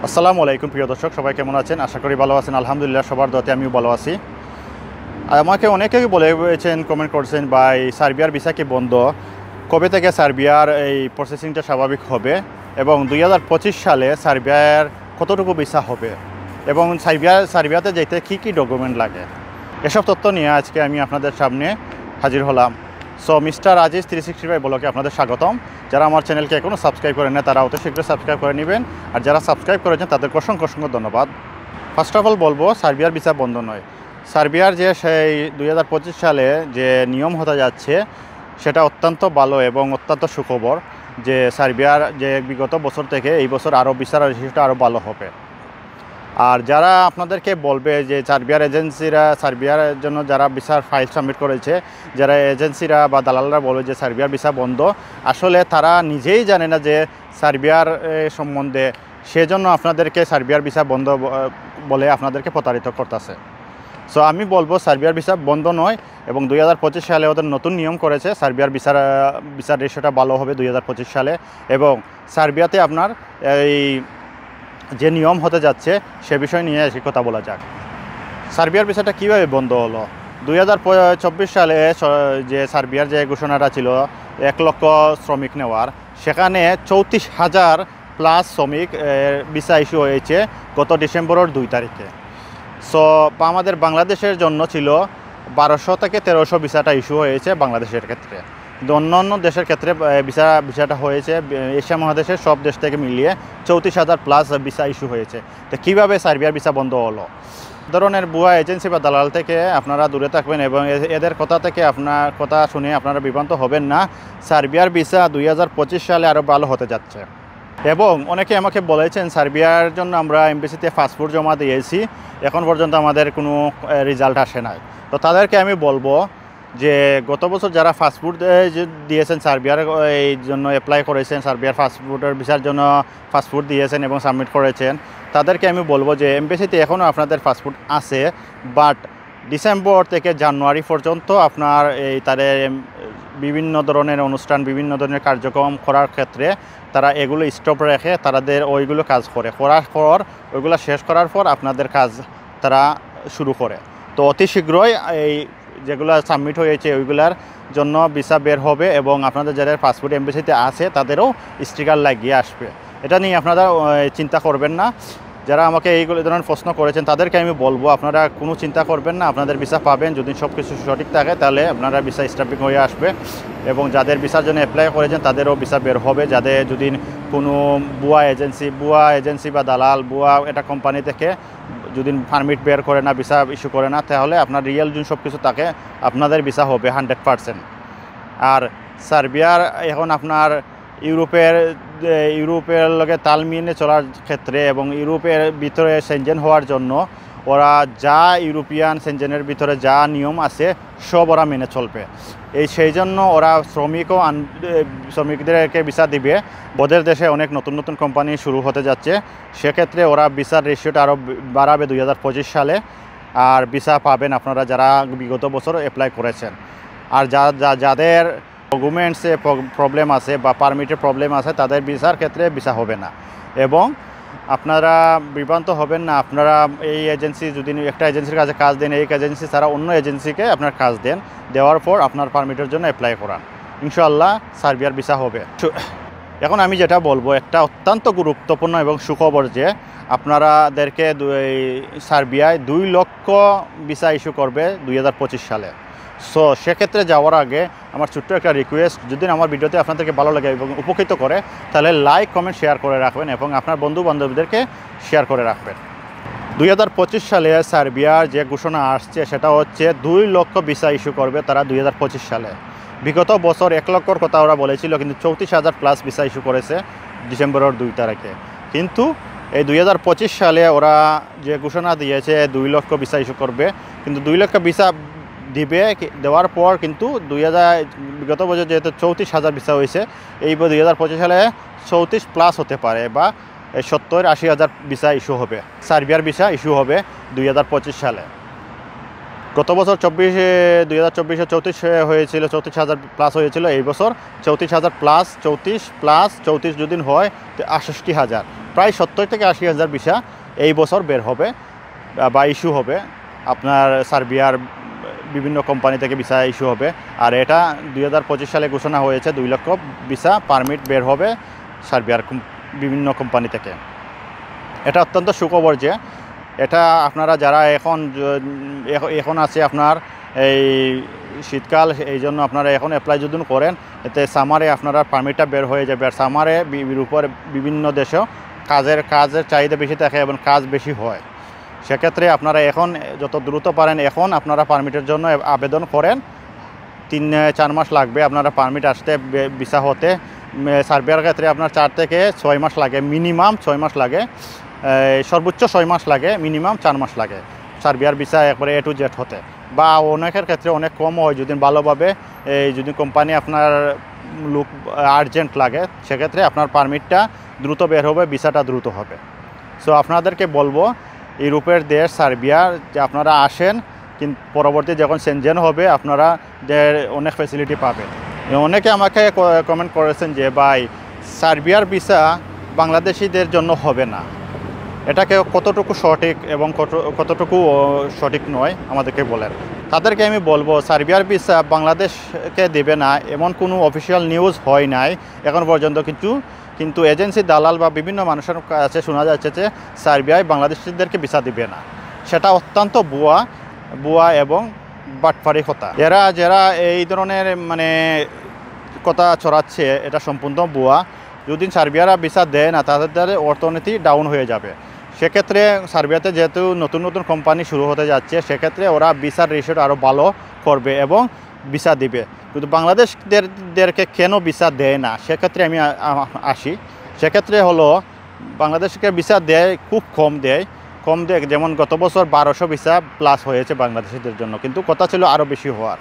আসসালামু আলাইকুম প্রিয় দর্শক, সবাই কেমন আছেন? আশা করি ভালো আছেন। আলহামদুলিল্লাহ, সবার দোয়াতে আমিও ভালো আছি। আমাকে অনেকেই বলেছেন, কমেন্ট করছেন, ভাই সার্বিয়ার ভিসা কি বন্ধ? কবে থেকে সার্বিয়ার এই প্রসেসিংটা স্বাভাবিক হবে এবং 2025 সালে সার্বিয়ার কতটুকু ভিসা হবে এবং সার্বিয়াতে যেতে কী ডকুমেন্ট লাগে, এসব তথ্য নিয়ে আজকে আমি আপনাদের সামনে হাজির হলাম। সো মিস্টার আজিজ 365 ব্লগে আপনাদের স্বাগতম। যারা আমার চ্যানেলকে এখনও সাবস্ক্রাইব করেন না তারা অতি শীঘ্রই সাবস্ক্রাইব করে নেবেন, আর যারা সাবস্ক্রাইব করেছেন তাদেরকে অসংখ্য ধন্যবাদ। ফার্স্ট অফ অল বলবো, সার্বিয়ার ভিসা বন্ধ নয়। সার্বিয়ার যে সেই 2025 সালে যে নিয়ম হতে যাচ্ছে সেটা অত্যন্ত ভালো এবং অত্যন্ত সুখবর যে সার্বিয়ার যে বিগত বছর থেকে এই বছর আরও ভিসার রেশিওটা আরও ভালো হবে। আর যারা আপনাদেরকে বলবে যে সার্বিয়ার জন্য যারা ভিসার ফাইল সাবমিট করেছে, যারা এজেন্সিরা বা দালালরা বলবে যে সার্বিয়ার ভিসা বন্ধ, আসলে তারা নিজেই জানে না যে সার্বিয়ার সম্বন্ধে, সেজন্য আপনাদেরকে সার্বিয়ার ভিসা বন্ধ বলে আপনাদেরকে প্রতারিত করতেছে। সো আমি বলবো সার্বিয়ার ভিসা বন্ধ নয় এবং 2025 সালে ওদের নতুন নিয়ম করেছে, সার্বিয়ার ভিসার রেশিওটা ভালো হবে 2025 সালে। এবং সার্বিয়াতে আপনার এই যে নিয়ম হতে যাচ্ছে সে বিষয় নিয়ে এসে কথা বলা যাক। সার্বিয়ার ভিসাটা কীভাবে বন্ধ হলো? 2024 সালে যে সার্বিয়ার যে ঘোষণাটা ছিল 1 লক্ষ শ্রমিক নেওয়ার, সেখানে 34,000 প্লাস শ্রমিক ভিসা ইস্যু হয়েছে গত ডিসেম্বরের 2 তারিখে। সো আমাদের বাংলাদেশের জন্য ছিল 1200 থেকে 1300 ভিসাটা ইস্যু হয়েছে বাংলাদেশের ক্ষেত্রে, কিন্তু অন্য দেশের ক্ষেত্রে ভিসাটা হয়েছে এশিয়া মহাদেশের সব দেশ থেকে মিলিয়ে 34,000 প্লাস ভিসা ইস্যু হয়েছে। তো কীভাবে সার্বিয়ার ভিসা বন্ধ হলো? ধরনের ভুয়া এজেন্সি বা দালাল থেকে আপনারা দূরে থাকবেন এবং এদের কথা থেকে আপনার কথা শুনে আপনারা বিভ্রান্ত হবেন না। সার্বিয়ার ভিসা 2025 সালে আরও ভালো হতে যাচ্ছে। এবং অনেকে আমাকে বলেছেন সার্বিয়ার জন্য আমরা এমবেসিতে পাসপোর্ট জমা দিয়েছি, এখন পর্যন্ত আমাদের কোনো রেজাল্ট আসে নাই। তো তাদেরকে আমি বলবো যে গত বছর যারা পাসপোর্ট দিয়েছেন, সার্বিয়ার এই জন্য অ্যাপ্লাই করেছেন, সার্বিয়ার পাসপোর্টের ভিসার জন্য পাসপোর্ট দিয়েছেন এবং সাবমিট করেছেন, তাদেরকে আমি বলবো যে এমবেসিতে এখনও আপনাদের পাসপোর্ট আছে, বাট ডিসেম্বর থেকে জানুয়ারি পর্যন্ত আপনার তাদের বিভিন্ন ধরনের অনুষ্ঠান, বিভিন্ন ধরনের কার্যক্রম করার ক্ষেত্রে তারা এগুলো স্টপ রেখে তাদের ওইগুলো কাজ করার পর ওইগুলো শেষ করার পর আপনাদের কাজ তারা শুরু করে। তো অতি শীঘ্রই এই যেগুলো সাবমিট হয়েছে ওইগুলার জন্য ভিসা বের হবে এবং আপনাদের যাদের পাসপোর্ট এমবেসিতে আছে তাদেরও স্টিকার লাগিয়ে আসবে। এটা নিয়ে আপনারা চিন্তা করবেন না। যারা আমাকে এইগুলো ধরনের প্রশ্ন করেছেন তাদেরকে আমি বলবো আপনারা কোনো চিন্তা করবেন না, আপনাদের ভিসা পাবেন। যদি সব কিছু সঠিক থাকে তাহলে আপনারা ভিসা স্ট্যাম্পিং হয়ে আসবে এবং যাদের ভিসার জন্য অ্যাপ্লাই করেছেন তাদেরও ভিসা বের হবে। যাদের যদি কোনো ভুয়া এজেন্সি বা দালাল এটা কোম্পানি থেকে যদি পারমিট বের করে না, ভিসা ইস্যু করে না, তাহলে আপনার রিয়েল যদি সব কিছু থাকে আপনাদের ভিসা হবে 100%। আর সার্বিয়ার এখন আপনার ইউরোপের লগে তাল মিলিয়ে চলার ক্ষেত্রে এবং ইউরোপের ভিতরে সেনজেন হওয়ার জন্য ওরা যা ইউরোপিয়ান সেনজেনের ভিতরে যা নিয়ম আছে সব ওরা মেনে চলবে। সেই জন্য ওরা শ্রমিকদেরকে ভিসা দিবে। ওদের দেশে অনেক নতুন কোম্পানি শুরু হতে যাচ্ছে, সেক্ষেত্রে ওরা ভিসার রেশিওটা আরও বাড়াবে 2025 সালে। আর ভিসা পাবেন আপনারা যারা বিগত বছর অ্যাপ্লাই করেছেন। আর যাদের ডকুমেন্টসে প্রবলেম আছে বা পারমিটের প্রবলেম আছে তাদের ভিসার ক্ষেত্রে ভিসা হবে না। এবং আপনারা বিভ্রান্ত হবেন না। আপনারা এই এজেন্সি যদি একটা এজেন্সির কাছে কাজ দেন, এই এজেন্সি ছাড়া অন্য এজেন্সিকে আপনার কাজ দেওয়ার পর আপনার পারমিটের জন্য অ্যাপ্লাই করান, ইনশাআল্লাহ সার্বিয়ার ভিসা হবে। এখন আমি যেটা বলবো, একটা অত্যন্ত গুরুত্বপূর্ণ এবং সুখবর যে আপনারাদেরকে সার্বিয়ায় 2 লক্ষ ভিসা ইস্যু করবে 2025 সালে। সো সেক্ষেত্রে যাওয়ার আগে আমার ছোট্ট একটা রিকোয়েস্ট, যদি আমার ভিডিওতে আপনাদেরকে ভালো লাগে এবং উপকৃত করে তাহলে লাইক, কমেন্ট, শেয়ার করে রাখবেন এবং আপনার বন্ধু বান্ধবদেরকে শেয়ার করে রাখবেন। 2025 সালে সার্বিয়ার যে ঘোষণা আসছে সেটা হচ্ছে 2 লক্ষ ভিসা ইস্যু করবে তারা 2025 সালে। বিগত বছর 1 লক্ষর কথা ওরা বলেছিল, কিন্তু 34,000 প্লাস ভিসা ইস্যু করেছে ডিসেম্বরের 2 তারিখে। কিন্তু এই 2025 সালে ওরা যে ঘোষণা দিয়েছে 2 লক্ষ ভিসা ইস্যু করবে, কিন্তু 2 লক্ষ ভিসা দেওয়ার পর কিন্তু বিগত বছর যেহেতু 34,000 ভিসা হয়েছে, এই 2025 সালে 34 প্লাস হতে পারে বা 70-80 হাজার ভিসা ইস্যু হবে, সার্বিয়ার ভিসা ইস্যু হবে 2025 সালে। গত বছর 2024-এ 34 হয়েছিল, 34,000 প্লাস হয়েছিল। এই বছর 34,000 প্লাস, 34 প্লাস 34 যদি হয় তো 68,000, প্রায় 70 থেকে 80,000 ভিসা এই বছর বের হবে বা ইস্যু হবে। আপনার সার্বিয়ার বিভিন্ন কোম্পানি থেকে ভিসা ইস্যু হবে। আর এটা 2025 সালে ঘোষণা হয়েছে 2 লক্ষ ভিসা পারমিট বের হবে সার্বিয়ার বিভিন্ন কোম্পানি থেকে। এটা অত্যন্ত সুখবর যে এটা আপনারা যারা এখন আছে আপনার এই শীতকাল, এই জন্য আপনারা এখন অ্যাপ্লাই যদি করেন, এতে সামারে আপনারা পারমিটটা বের হয়ে যাবে। আর সামারে উপর বিভিন্ন দেশেও কাজের চাহিদা বেশি থাকে এবং কাজ বেশি হয়। সেক্ষেত্রে আপনারা এখন যত দ্রুত পারেন এখন আপনারা পারমিটের জন্য আবেদন করেন। 3-4 মাস লাগবে আপনারা পারমিট আসতে, ভিসা হতে। সার্বিয়ার ক্ষেত্রে আপনার 4 থেকে 6 মাস লাগে, মিনিমাম 6 মাস লাগে, সর্বোচ্চ 6 মাস লাগে, মিনিমাম 4 মাস লাগে সার্বিয়ার ভিসা একবারে A to Z হতে। বা অনেকের ক্ষেত্রে অনেক কম হয় যদি ভালোভাবে যদি কোম্পানি আপনার লোক আর্জেন্ট লাগে, সেক্ষেত্রে আপনার পারমিটটা দ্রুত বের হবে, ভিসাটা দ্রুত হবে। সো আপনাদেরকে বলবো ইউরোপের দেশ সার্বিয়া যে আপনারা আসেন, কিন্তু পরবর্তী যখন সেনজেন হবে আপনারা অনেক ফ্যাসিলিটি পাবেন। অনেকে আমাকে কমেন্ট করেছেন যে ভাই সার্বিয়ার ভিসা বাংলাদেশিদের জন্য হবে না, এটাকে কতটুকু সঠিক এবং কতটুকু সঠিক নয় আমাদেরকে বলেন। তাদেরকে আমি বলবো সার্বিয়ার ভিসা বাংলাদেশকে দেবে না এমন কোনো অফিসিয়াল নিউজ হয় নাই এখন পর্যন্ত। কিন্তু এজেন্সি, দালাল বা বিভিন্ন মানুষের কাছে শোনা যাচ্ছে যে সার্বিয়ায় বাংলাদেশিদেরকে ভিসা দিবে না। সেটা অত্যন্ত ভুয়া এবং বাটপারি কথা। যারা এই ধরনের কথা ছড়াচ্ছে এটা সম্পূর্ণ ভুয়া। যদি সার্বিয়ারা ভিসা দেয় না তাদের অর্থনীতি ডাউন হয়ে যাবে। সেক্ষেত্রে সার্বিয়াতে যেহেতু নতুন নতুন কোম্পানি শুরু হতে যাচ্ছে, সেক্ষেত্রে ওরা ভিসার রেশিওটা আরও ভালো করবে এবং ভিসা দিবে। কিন্তু বাংলাদেশদেরকে কেন ভিসা দেয় না সেক্ষেত্রে আমি আসি। সেক্ষেত্রে হলো বাংলাদেশকে ভিসা দেয় খুব কম দেয়। যেমন গত বছর 1200 ভিসা প্লাস হয়েছে বাংলাদেশিদের জন্য, কিন্তু কথা ছিল আরও বেশি হওয়ার।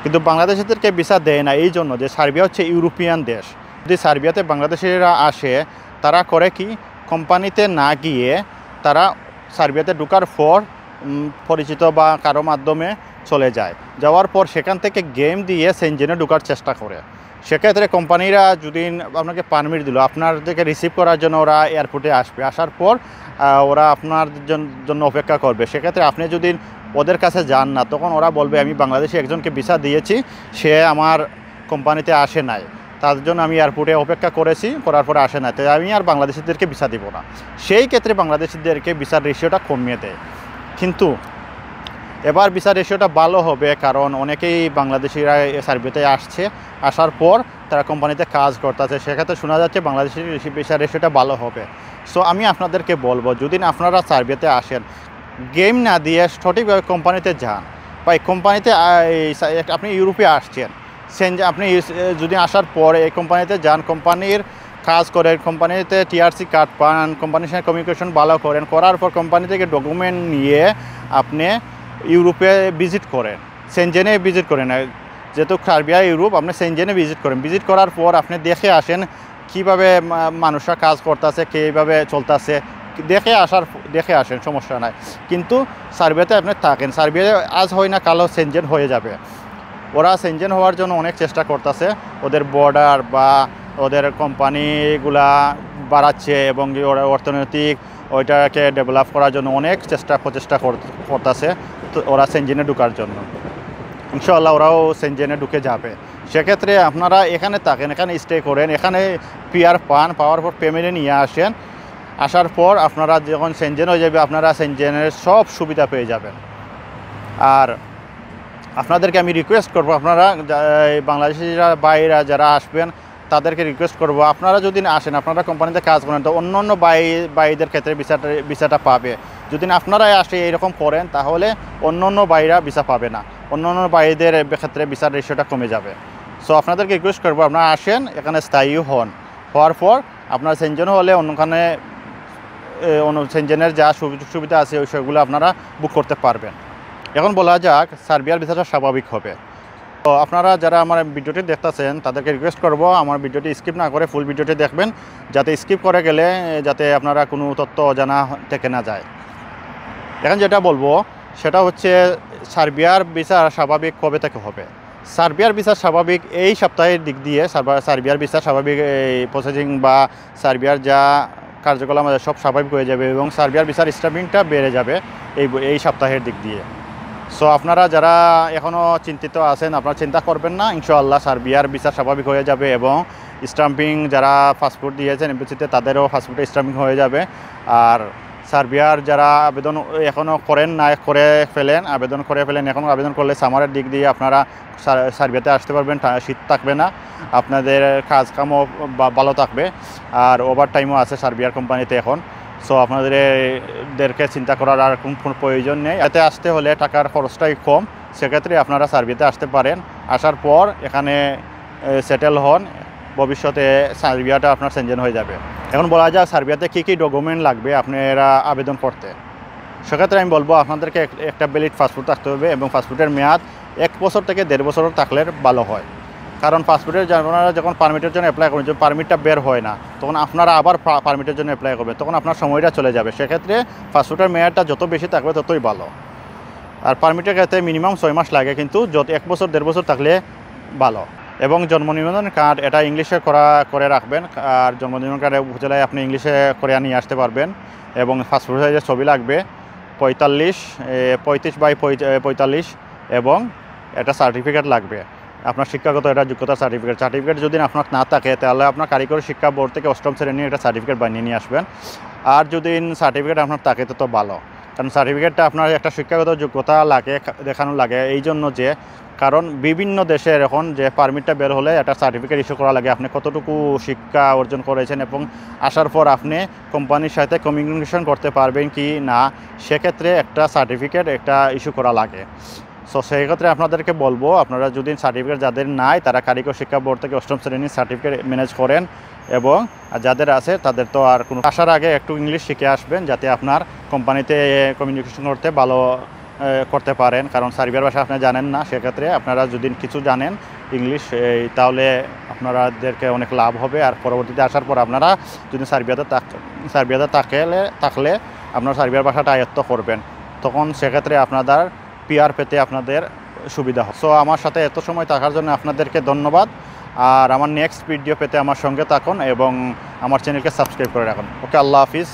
কিন্তু বাংলাদেশিদেরকে ভিসা দেয় না এই জন্য যে সার্বিয়া হচ্ছে ইউরোপিয়ান দেশ। যদি সার্বিয়াতে বাংলাদেশিরা আসে, তারা করে কি, কোম্পানিতে না গিয়ে তারা সার্বিয়াতে ঢোকার পর পরিচিত বা কারো মাধ্যমে চলে যায়। যাওয়ার পর সেখান থেকে গেম দিয়ে সেনজেনে ঢোকার চেষ্টা করে। সেক্ষেত্রে কোম্পানিরা যদি আপনাকে পারমিট দিল, আপনাদেরকে রিসিভ করার জন্য ওরা এয়ারপোর্টে আসবে। আসার পর ওরা আপনার জন্য অপেক্ষা করবে। সেক্ষেত্রে আপনি যদি ওদের কাছে যান না, তখন ওরা বলবে আমি বাংলাদেশি একজনকে ভিসা দিয়েছি, সে আমার কোম্পানিতে আসে নাই, তার জন্য আমি এয়ারপোর্টে অপেক্ষা করার পরে আসে না, তাই আমি আর বাংলাদেশিদেরকে ভিসা দিব না। সেই ক্ষেত্রে বাংলাদেশিদেরকে ভিসার রেশিওটা কমিয়ে দেয়। কিন্তু এবার ভিসার রেশিওটা ভালো হবে, কারণ অনেকেই বাংলাদেশিরা সার্বিয়াতে আসার পর তারা কোম্পানিতে কাজ করতেছে। সেক্ষেত্রে শোনা যাচ্ছে বাংলাদেশের ভিসার রেশিওটা ভালো হবে। সো আমি আপনাদেরকে বলবো, যদি আপনারা সার্বিয়াতে আসেন, গেম না দিয়ে সঠিকভাবে কোম্পানিতে যান। বা এই কোম্পানিতে আপনি ইউরোপে আসছেন, আপনি যদি আসার পর এই কোম্পানিতে যান, কোম্পানির কাজ করেন, কোম্পানিতে টিআরসি কার্ড পান, কোম্পানির সঙ্গে কমিউনিকেশন ভালো করার পর কোম্পানি থেকে ডকুমেন্ট নিয়ে আপনি ইউরোপে ভিজিট করেন, সেনজেনে ভিজিট করেন। যেহেতু সার্বিয়া ইউরোপ, আপনি সেনজেনে ভিজিট করার পর আপনি দেখে আসেন কীভাবে মানুষরা কাজ করতেছে, কীভাবে চলতেছে, দেখে আসেন, সমস্যা নাই। কিন্তু সার্বিয়াতে আপনি থাকেন, সার্বিয়া আজ হয় না কালো সেনজেন হয়ে যাবে। ওরা সেনজেন হওয়ার জন্য অনেক চেষ্টা করতেছে, ওদের বর্ডার বা ওদের কোম্পানিগুলা বাড়াচ্ছে এবং ওরা অর্থনৈতিক ওইটাকে ডেভেলপ করার জন্য অনেক প্রচেষ্টা করতেছে ওরা সেনজেনে ঢোকার জন্য। ইনশাআল্লাহ ওরাও সেনজেনে ঢুকে যাবে। সেক্ষেত্রে আপনারা এখানে থাকেন, এখানে স্টে করেন, এখানে পিআর পাওয়ার পর পেমেন্টে নিয়ে আসেন। আসার পর আপনারা যখন সেনজেন হয়ে যাবে, আপনারা সেনজেনের সব সুবিধা পেয়ে যাবেন। আর আপনাদেরকে আমি রিকোয়েস্ট করব, আপনারা বাংলাদেশিরা বাইরা যারা আসবেন তাদেরকে রিকোয়েস্ট করব, আপনারা যদি আসেন, আপনারা কোম্পানিতে কাজ করেন, তো অন্য বাইদের ক্ষেত্রে ভিসাটা পাবে। যদি আপনারাই আসে এরকম করেন, তাহলে অন্য বাইরা ভিসা পাবে না, অন্য বাইদের ক্ষেত্রে ভিসার রেশিওটা কমে যাবে। সো আপনাদেরকে রিকোয়েস্ট করবো, আপনারা আসেন, এখানে স্থায়ী হওয়ার পর আপনারা সেনজেন হলে অন্যখানে সেনজেনের যা সুবিধা আছে ওই সেগুলো আপনারা বুক করতে পারবেন। এখন বলা যাক সার্বিয়ার ভিসাটা স্বাভাবিক হবে। তো আপনারা যারা আমার ভিডিওটি দেখতেছেন তাদেরকে রিকোয়েস্ট করব, আমার ভিডিওটি স্কিপ না করে ফুল ভিডিওটি দেখবেন, যাতে স্কিপ করে গেলে যাতে আপনারা কোনো তথ্য অজানা থেকে না যায়। এখন যেটা বলবো, সেটা হচ্ছে সার্বিয়ার ভিসা স্বাভাবিক কবে থেকে হবে। সার্বিয়ার ভিসা স্বাভাবিক এই সপ্তাহের দিক দিয়ে সার্বিয়ার ভিসা স্বাভাবিক এই প্রসেসিং বা সার্বিয়ার যা কার্যকলাপ আমাদের সব স্বাভাবিক হয়ে যাবে এবং সার্বিয়ার ভিসার স্ট্যাম্পিংটা বেড়ে যাবে এই সপ্তাহের দিক দিয়ে। সো আপনারা যারা এখনও চিন্তিত আছেন আপনারা চিন্তা করবেন না, ইনশাআল্লাহ সার্বিয়ার ভিসা স্বাভাবিক হয়ে যাবে এবং স্ট্যাম্পিং যারা পাসপোর্ট দিয়েছেন এমবেসিতে তাদেরও পাসপোর্টে স্ট্যাম্পিং হয়ে যাবে। আর সার্বিয়ার যারা আবেদন এখনও করেন না আবেদন করে ফেলেন, এখন আবেদন করলে সামারের দিক দিয়ে আপনারা সার্বিয়াতে আসতে পারবেন, শীত থাকবে না, আপনাদের কাজকামও ভালো থাকবে আর ওভার টাইমও আছে সার্বিয়ার কোম্পানিতে এখন। সো আপনাদেরকে চিন্তা করার আর কোনো প্রয়োজন নেই। এতে আসতে হলে টাকার খরচটাই কম, সেক্ষেত্রে আপনারা সার্বিয়াতে আসতে পারেন। আসার পর এখানে সেটেল হন, ভবিষ্যতে সার্বিয়াটা আপনার সেনজেন হয়ে যাবে। এখন বলা যাক সার্বিয়াতে কী কী ডকুমেন্ট লাগবে আপনারা আবেদন করতে। সেক্ষেত্রে আমি বলবো আপনাদেরকে একটা ভ্যালিড পাসপোর্ট থাকতে হবে এবং পাসপোর্টের মেয়াদ 1 বছর থেকে 1.5 বছর থাকলে ভালো হয়। কারণ পাসপোর্টের আপনারা যখন পারমিটের জন্য অ্যাপ্লাই করবেন, পারমিটটা বের হয় না, তখন আপনারা আবার পারমিটের জন্য অ্যাপ্লাই করবেন, তখন আপনার সময়টা চলে যাবে। সেক্ষেত্রে পাসপোর্টের মেয়াদটা যত বেশি থাকবে ততই ভালো। আর পারমিটের ক্ষেত্রে মিনিমাম 6 মাস লাগে, কিন্তু 1 বছর 1.5 বছর থাকলে ভালো। এবং জন্ম নিবন্ধন কার্ড এটা ইংলিশে করে রাখবেন, আর জন্ম নিবন্ধন কার্ডে উপজেলায় আপনি ইংলিশে করে নিয়ে আসতে পারবেন। এবং পাসপোর্ট সাইজের ছবি লাগবে 35x45 এবং একটা সার্টিফিকেট লাগবে, আপনার শিক্ষাগত এটা যোগ্যতা সার্টিফিকেট যদি আপনার না থাকে তাহলে আপনার কারিগরি শিক্ষা বোর্ড থেকে 8ম শ্রেণীর একটা সার্টিফিকেট বানিয়ে নিয়ে আসবেন। আর যদি সার্টিফিকেট আপনার থাকে তো ভালো, কারণ সার্টিফিকেটটা আপনার একটা শিক্ষাগত যোগ্যতা দেখানো লাগে এই জন্য যে, কারণ বিভিন্ন দেশে এখন যে পারমিটটা বের হলে একটা সার্টিফিকেট ইস্যু করা লাগে আপনি কতটুকু শিক্ষা অর্জন করেছেন এবং আসার পর আপনি কোম্পানির সাথে কমিউনিকেশন করতে পারবেন কি না, সেক্ষেত্রে একটা সার্টিফিকেট একটা ইস্যু করা লাগে। সো সেই ক্ষেত্রে আপনাদেরকে বলবো আপনারা যদি সার্টিফিকেট যাদের নাই তারা কারিগরি শিক্ষা বোর্ড থেকে 8ম শ্রেণীর সার্টিফিকেট ম্যানেজ করেন, এবং যাদের আছে তাদের তো আর কোনো আসার আগে একটু ইংলিশ শিখে আসবেন যাতে আপনার কোম্পানিতে কমিউনিকেশন করতে ভালো করতে পারেন। কারণ সার্বিয়ার ভাষা আপনি জানেন না, সেক্ষেত্রে আপনারা যদি কিছু জানেন ইংলিশ তাহলে আপনাদেরকে অনেক লাভ হবে। আর পরবর্তীতে আসার পর আপনারা যদি সার্বিয়াতে থাকলে আপনারা সার্বিয়ার ভাষাটা আয়ত্ত করবেন, তখন সেক্ষেত্রে আপনাদের পিআর পেতে আপনাদের সুবিধা হবে। সো আমার সাথে এত সময় থাকার জন্য আপনাদেরকে ধন্যবাদ। আর আমার নেক্সট ভিডিও পেতে আমার সঙ্গে থাকুন এবং আমার চ্যানেলকে সাবস্ক্রাইব করে রাখুন। ওকে, আল্লাহ হাফিজ।